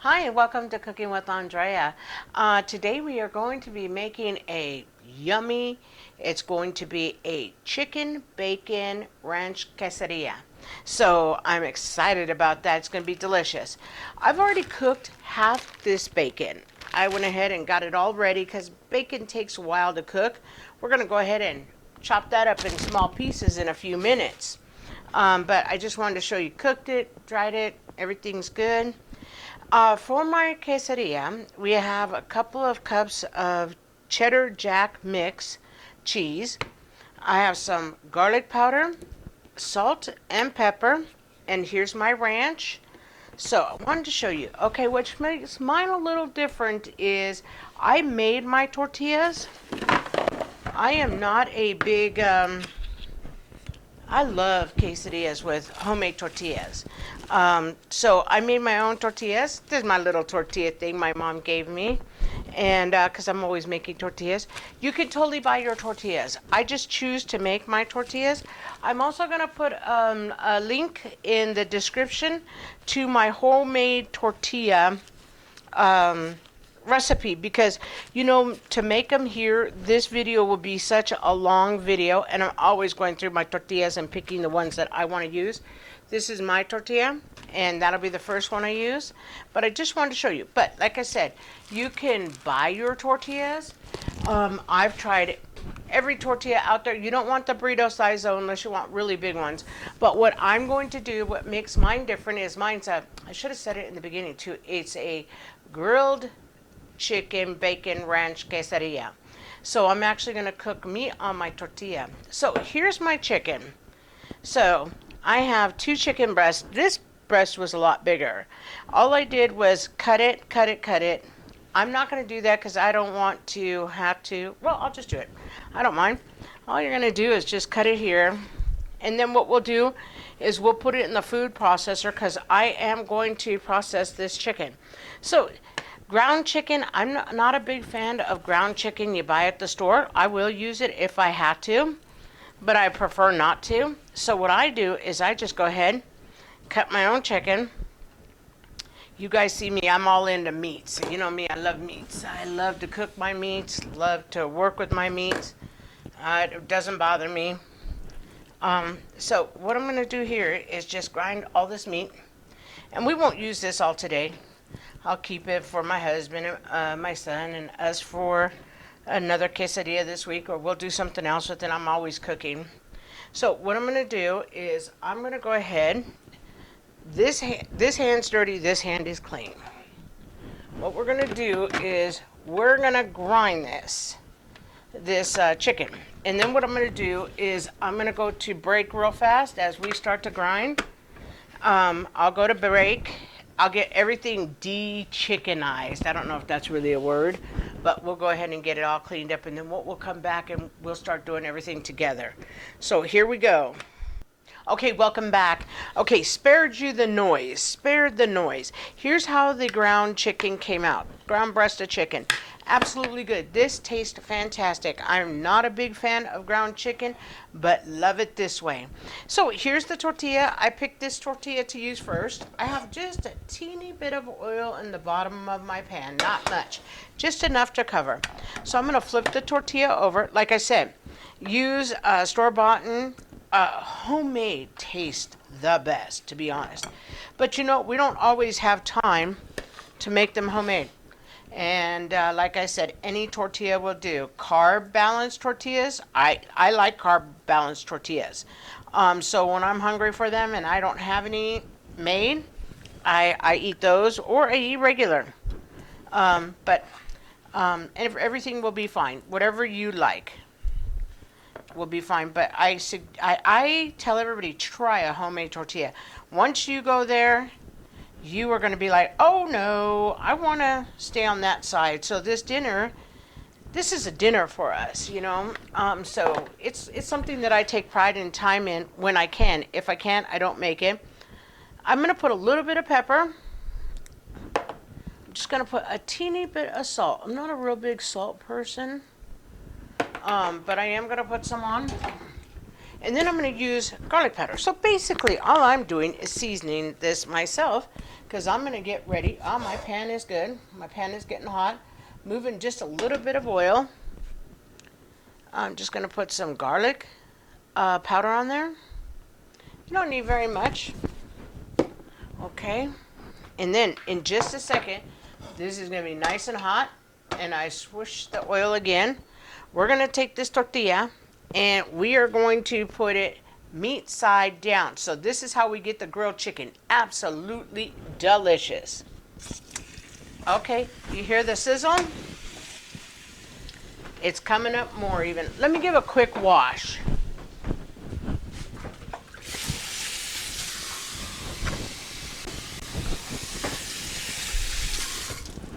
Hi, and welcome to Cooking with Andrea. Today we are going to be making a yummy, it's going to be a chicken bacon ranch quesadilla. So I'm excited about that. It's going to be delicious. I've already cooked half this bacon. I went ahead and got it all ready because bacon takes a while to cook. We're going to go ahead and chop that up in small pieces in a few minutes. But I just wanted to show you cooked it, dried it, everything's good. For my quesadilla, we have a couple of cups of cheddar jack mix cheese. I have some garlic powder, salt and pepper, and here's my ranch. So I wanted to show you. Okay, what makes mine a little different is I made my tortillas. I am not a big I love quesadillas with homemade tortillas. So I made my own tortillas. This is my little tortilla thing my mom gave me. And because I'm always making tortillas, you can totally buy your tortillas. I just choose to make my tortillas. I'm also going to put a link in the description to my homemade tortilla recipe because to make them here, this video will be such a long video, and I'm always going through my tortillas and picking the ones that I want to use. This is my tortilla, and that'll be the first one I use, but I just wanted to show you. But like I said, you can buy your tortillas. I've tried every tortilla out there. You don't want the burrito size though, unless you want really big ones. But what I'm going to do, what makes mine different, is mine's I should have said it in the beginning too, it's a grilled chicken bacon ranch quesadilla. So I'm actually going to cook meat on my tortilla. So here's my chicken. So I have 2 chicken breasts. This breast was a lot bigger. All I did was cut it. I'm not going to do that because I don't want to have to. Well, I'll just do it. I don't mind. All you're going to do is just cut it here. And then what we'll do is we'll put it in the food processor because I am going to process this chicken. So ground chicken, I'm not a big fan of ground chicken you buy at the store. I will use it if I have to, but I prefer not to. So what I do is I just go ahead, cut my own chicken. You guys see me, I'm all into meats. You know me, I love meats. I love to cook my meats, love to work with my meats. It doesn't bother me. So what I'm going to do here is just grind all this meat. And we won't use this all today. I'll keep it for my husband, my son, and us for another quesadilla this week, or we'll do something else with it. I'm always cooking. So what I'm going to do is I'm going to go ahead. This hand's dirty. This hand is clean. What we're going to do is we're going to grind this chicken. And then what I'm going to do is I'm going to go to break real fast as we start to grind. I'll go to break. I'll get everything de-chickenized. I don't know if that's really a word, but we'll go ahead and get it all cleaned up, and then we'll come back and we'll start doing everything together. So here we go. Okay, welcome back. Okay, spared the noise. Here's how the ground chicken came out. Ground breast of chicken. Absolutely good. This tastes fantastic. I'm not a big fan of ground chicken, but love it this way. So here's the tortilla. I picked this tortilla to use first. I have just a teeny bit of oil in the bottom of my pan. Not much. Just enough to cover. So I'm going to flip the tortilla over. Like I said, use store-bought. Homemade tastes the best, to be honest. But we don't always have time to make them homemade. And like I said, any tortilla will do. Carb balanced tortillas, I like carb balanced tortillas. So when I'm hungry for them and I don't have any made, I eat those, or I eat regular. But everything will be fine. Whatever you like will be fine. But I tell everybody, try a homemade tortilla. Once you go there, you are going to be like, oh no, I want to stay on that side. So this is a dinner for us, so it's something that I take pride and time in when I can. If I can't, I don't make it. I'm going to put a little bit of pepper. I'm just going to put a teeny bit of salt. I'm not a real big salt person, but I am going to put some on. And then I'm going to use garlic powder. So basically all I'm doing is seasoning this myself because I'm going to get ready. Oh, my pan is good. My pan is getting hot. Moving just a little bit of oil. I'm just going to put some garlic powder on there. You don't need very much. Okay. And then in just a second, this is going to be nice and hot. And I swoosh the oil again. We're going to take this tortilla and we are going to put it meat side down. So this is how we get the grilled chicken. Absolutely delicious. Okay, you hear the sizzle? It's coming up more even. Let me give a quick wash.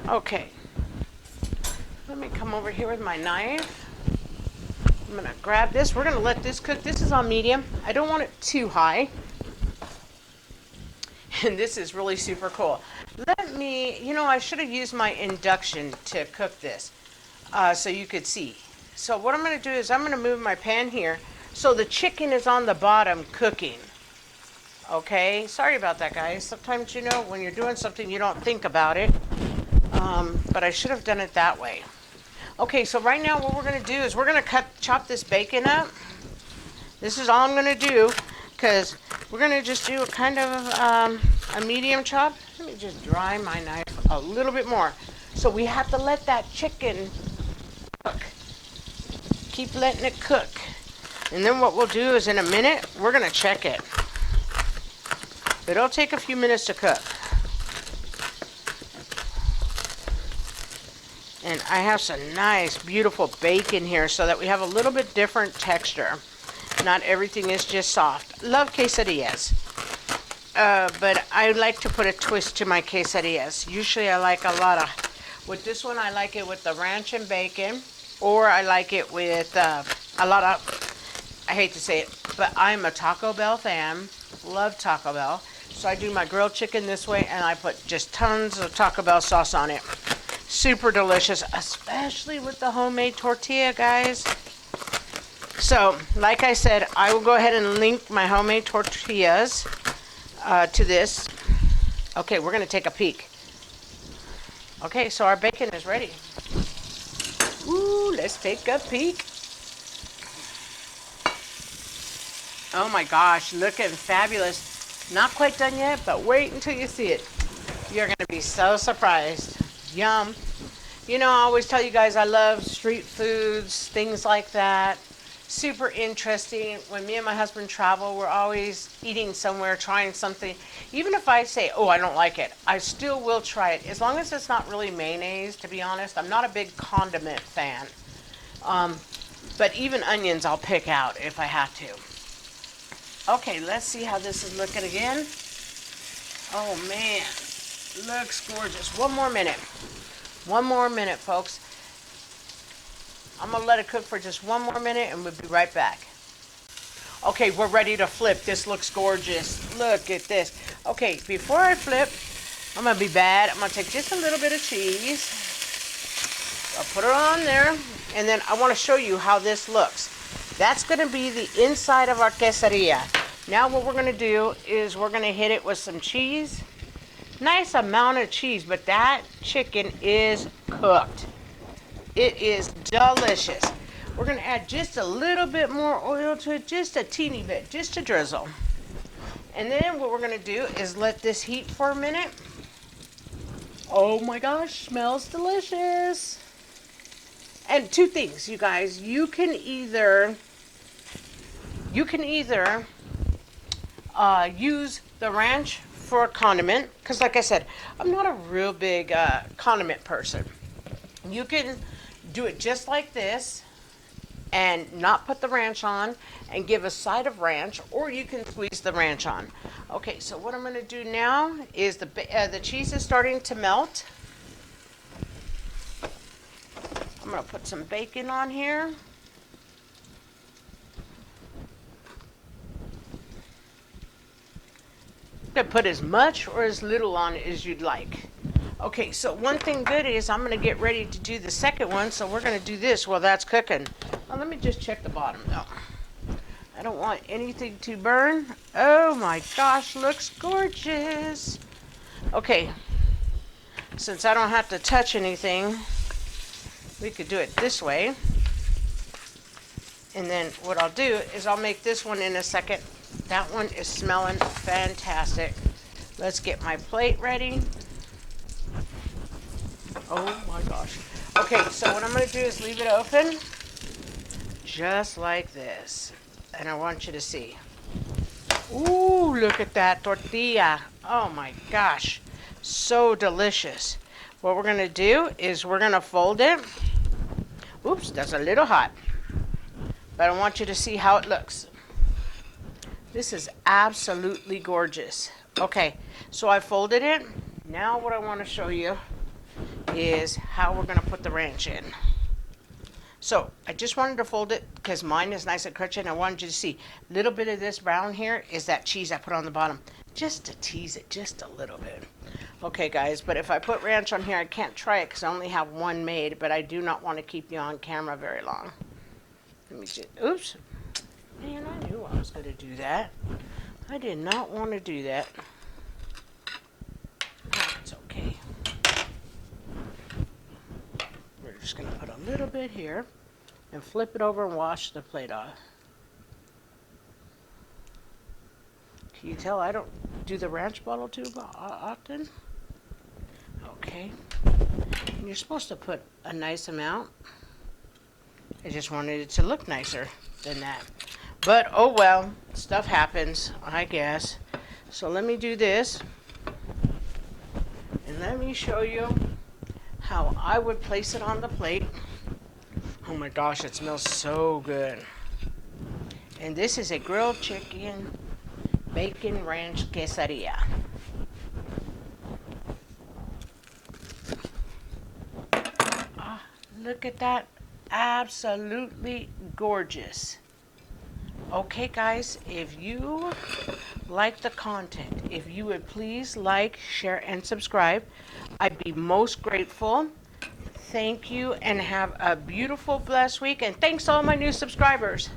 Okay. Let me come over here with my knife. I'm going to grab this. We're going to let this cook. This is on medium. I don't want it too high. And this is really super cool. Let me, I should have used my induction to cook this so you could see. So what I'm going to do is I'm going to move my pan here so the chicken is on the bottom cooking. Okay? Sorry about that, guys. Sometimes, when you're doing something, you don't think about it. But I should have done it that way. Okay, so right now what we're going to do is we're going to chop this bacon up. This is all I'm going to do because we're going to just do a kind of a medium chop. Let me just dry my knife a little bit more. So we have to let that chicken cook. Keep letting it cook. And then what we'll do is in a minute, we're going to check it. It'll take a few minutes to cook. And I have some nice, beautiful bacon here so that we have a little bit different texture. Not everything is just soft. Love quesadillas. But I like to put a twist to my quesadillas. Usually I like a lot of, with this one I like it with the ranch and bacon. Or I like it with a lot of, I hate to say it, but I'm a Taco Bell fan. Love Taco Bell. So I do my grilled chicken this way and I put just tons of Taco Bell sauce on it. Super delicious, especially with the homemade tortilla, guys. So, like I said, I will go ahead and link my homemade tortillas to this. Okay, we're going to take a peek. Okay, so our bacon is ready. Ooh, let's take a peek. Oh my gosh, looking fabulous. Not quite done yet, but wait until you see it. You're going to be so surprised. Yum. I always tell you guys I love street foods, things like that. Super interesting. When me and my husband travel, we're always eating somewhere, trying something. Even if I say, oh, I don't like it, I still will try it. As long as it's not really mayonnaise, to be honest. I'm not a big condiment fan. But even onions I'll pick out if I have to. Okay, let's see how this is looking again. Oh, man. Looks gorgeous. One more minute. One more minute, folks. I'm going to let it cook for just one more minute and we'll be right back. Okay, we're ready to flip. This looks gorgeous. Look at this. Okay, before I flip, I'm going to be bad. I'm going to take just a little bit of cheese. I'll put it on there. And then I want to show you how this looks. That's going to be the inside of our quesadilla. Now what we're going to do is we're going to hit it with some cheese. Nice amount of cheese, but that chicken is cooked. It is delicious. We're going to add just a little bit more oil to it, just a teeny bit, just a drizzle. And then what we're going to do is let this heat for a minute. Oh my gosh, smells delicious. And two things, you guys. You can either use the ranch for a condiment, because like I said, I'm not a real big condiment person. You can do it just like this and not put the ranch on and give a side of ranch, or you can squeeze the ranch on. Okay, so what I'm going to do now is the cheese is starting to melt. I'm going to put some bacon on here. You can put as much or as little on as you'd like. Okay, so one thing good is I'm going to get ready to do the second one, so we're going to do this while that's cooking. Now, let me just check the bottom though. I don't want anything to burn. Oh my gosh, looks gorgeous. Okay, since I don't have to touch anything, we could do it this way. And then what I'll do is I'll make this one in a second. That one is smelling fantastic. Let's get my plate ready. Oh my gosh. Okay, so what I'm going to do is leave it open just like this. And I want you to see. Ooh, look at that tortilla. Oh my gosh. So delicious. What we're going to do is we're going to fold it. Oops, that's a little hot. But I want you to see how it looks. This is absolutely gorgeous. Okay, so I folded it. Now what I want to show you is how we're going to put the ranch in. So I just wanted to fold it because mine is nice and crunchy, and I wanted you to see a little bit of this brown here is that cheese I put on the bottom, just to tease it just a little bit. Okay guys, but if I put ranch on here, I can't try it because I only have one made, but I do not want to keep you on camera very long. Let me just, oops. Man, I knew I was going to do that. I did not want to do that. It's okay. We're just going to put a little bit here and flip it over and wash the plate off. Can you tell I don't do the ranch bottle too often? Okay. And you're supposed to put a nice amount. I just wanted it to look nicer than that. But oh well, stuff happens, I guess. So let me do this. And let me show you how I would place it on the plate. Oh my gosh, it smells so good. And this is a grilled chicken bacon ranch quesadilla. Ah, look at that. Absolutely gorgeous. Okay guys, if you like the content, if you would please like, share, and subscribe, I'd be most grateful. Thank you and have a beautiful, blessed week, and thanks to all my new subscribers.